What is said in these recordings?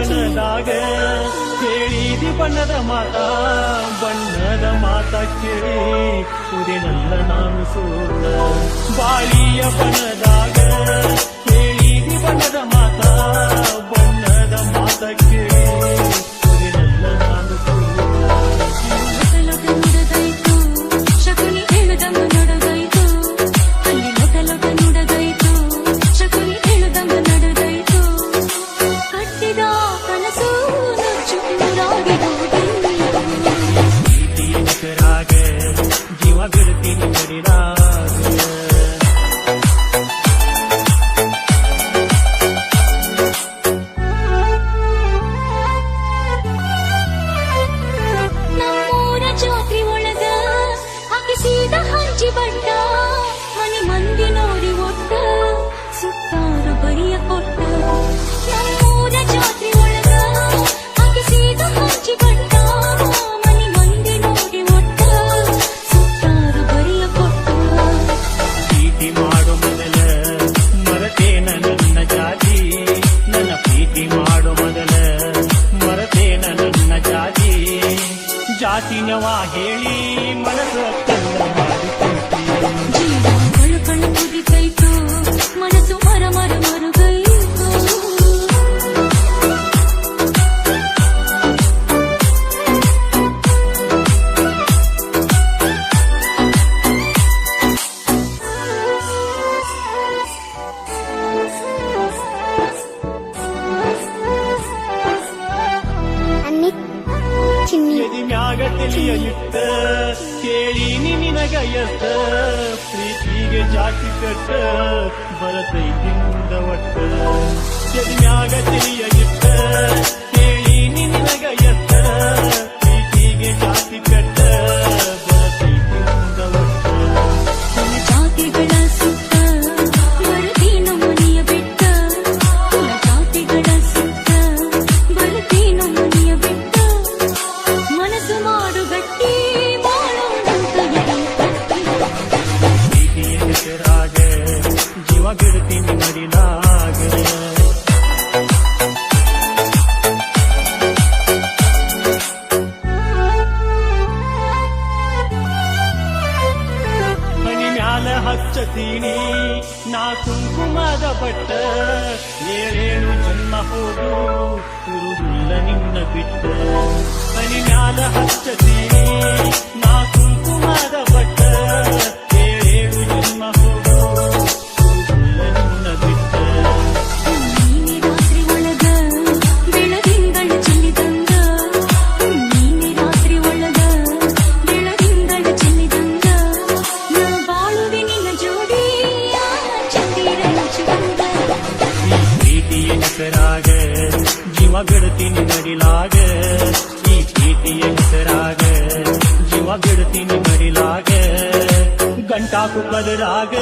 ಬಣ್ಣದಾಗ ಕೇಳಿದಿ ಬಣ್ಣದ ಮಾತ ಕೇಳಿ ಕುದಿನಲ್ಲ ನಾನು ಸೋತ ಬಾಳಿಯ ಬಣ್ಣದಾಗ ಕೇಳಿದಿ ಬಣ್ಣದ ಮಾತ ಕೇಳಿ ಕುದಿನಲ್ಲ ನಾನು ಸೋತ ಶಕುನಿ ಹೇಳುದಂಗ ನಡೆದಾಯ್ತು ಅಲ್ಲಿ ಲೊಟ ನುಡದಾಯ್ತು ಶಕುನಿ ಹೇಳುದಂಗ ನಡೆದಾಯ್ತು ಕಟ್ಟಿದ ಕನಸು ನೂರಾಗಿರಾಗ ಜೀವ ಬಿಡ್ತೀನಿ ಮಡಿರಾಗ ನಮ್ಮೂರ ಜಾತ್ರೆ ಒಳಗ ಹಾಕಿಸಿದ ಹಂಚಿ ಬಡ್ಡ ಮನೆ ಮಂದಿ ನೋಡಿ ಒಟ್ಟ ಸುತ್ತಾರ ಬರಿಯ ಕೊಟ್ಟ ನಮ್ಮೂರ ಜಾತ್ರೆ ಒಳಗ ಹಾಕಿಸಿದ ಹಂಚಿ ಬಡ್ಡ ಮನೆ ಮಂದಿ ನೋಡಿ ಒಟ್ಟ ಸುತ್ತಾರ ಬರಿಯ ಕೊಟ್ಟ ಪ್ರೀತಿ ಮಾಡೋ ಮೊದಲ ಮರತೇನ ನನ್ನ ಜಾತಿ ನನ್ನ ಪ್ರೀತಿ ಮಾಡೋ ಮೊದಲ ಮರತೇನ ನನ್ನ ಜಾತಿನವ ಹೇಳಿ ಮನಸ ಕಲ್ಲ ಮಾಡಿಕೊಂಡಿ ಜೀವ ಕಳು ಕುದಿತೈತು ಮನಸ್ಸು ಮರುಗೈತು ಎದಿ ಮ್ಯಾಗ ತಿಳಿಯ ಇಟ್ಟ ಕೇಳೀನಿ ನಿನಗ ಎತ್ತ ಪ್ರೀತಿಗೆ ಜಾತಿ ಕಟ್ಟ ಬರತೈತಿ ಮುಂದ ಒಟ್ಟ ಎದಿ ಮ್ಯಾಗ ತಿಳಿಯ ಇಟ್ಟ ಕೇಳೀನಿ ನಿನಗ ಎತ್ತ ಪ್ರೀತಿಗೆ ಜಾತಿ ಕಟ್ಟ ಬರತೈತಿ ಮುಂದ ಒಟ್ಟ ಜಾತಿಗಳ ಸುತ್ತ ಬರುತ್ತೀನು ಮನೆಯ ಬಿಟ್ಟ ಜಾತಿಗಳ ಸುತ್ತ ಬರುತ್ತೀನು ಮನೆಯ ಬಿಟ್ಟ ಮನಸ್ಸು ಮಾಡು ಗಟ್ಟಿ ಪ್ರೀತಿಯ ಹೆಸರಾಗ ಜೀವ ಬಿಡ್ತೀನಿ ಮಡಿಲಾಗ ಮನಿ ಮ್ಯಾಲ ಹಚ್ಚತೀನಿ ನಾ ಕುಂಕುಮದ ಬಟ್ಟ ಏಳೇಳು ಜನ್ಮ ಹೋದು ಇರುವುದಿಲ್ಲ ನಿನ್ನ ಬಿಟ್ಟ ಮನಿ ಮ್ಯಾಲ ಹಚ್ಚತೀನಿ ನಾ ಕುಂಕುಮದ ಬಟ್ಟ ಏಳೇಳು ಜನ್ಮ ಹೋದು ಇರುವುದಿಲ್ಲ ನಿನ್ನ ಬಿಟ್ಟ ನೀನೆ ರಾತ್ರಿ ಒಳಗ ಬೆಳದಿಂಗಳ ಚೆಲ್ಲಿದಂಗ ನೀನೆ ರಾತ್ರಿ ಒಳಗ ಬೆಳದಿಂಗಳ ಚೆಲ್ಲಿದಂಗ ನಾ ಬಾಳುವೆ ನಿನ್ನ ಜೋಡಿ ಚಂದಿರ ಹಚ್ಚುವಂಗ ಈ ಪ್ರೀತಿಯ ಹೆಸರಾಗ ಜೀವ ಬಿಡ್ತೀನಿ ಮಡಿಲಾಗ ಈ ಪ್ರೀತಿಯ ಹೆಸರಾಗ ಜೀವ ಬಿಡ್ತೀನಿ ಮಡಿಲಾಗ ಗಂಟಾಕು ಕದರಾಗ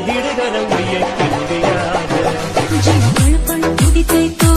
ಹಿಡಿದರ ಉಯ್ಯ ಕಿರುಡಿಯಾಗ ಜೀವ ಕಳ್ಕೊಂಡು ಕುದಿತೈತು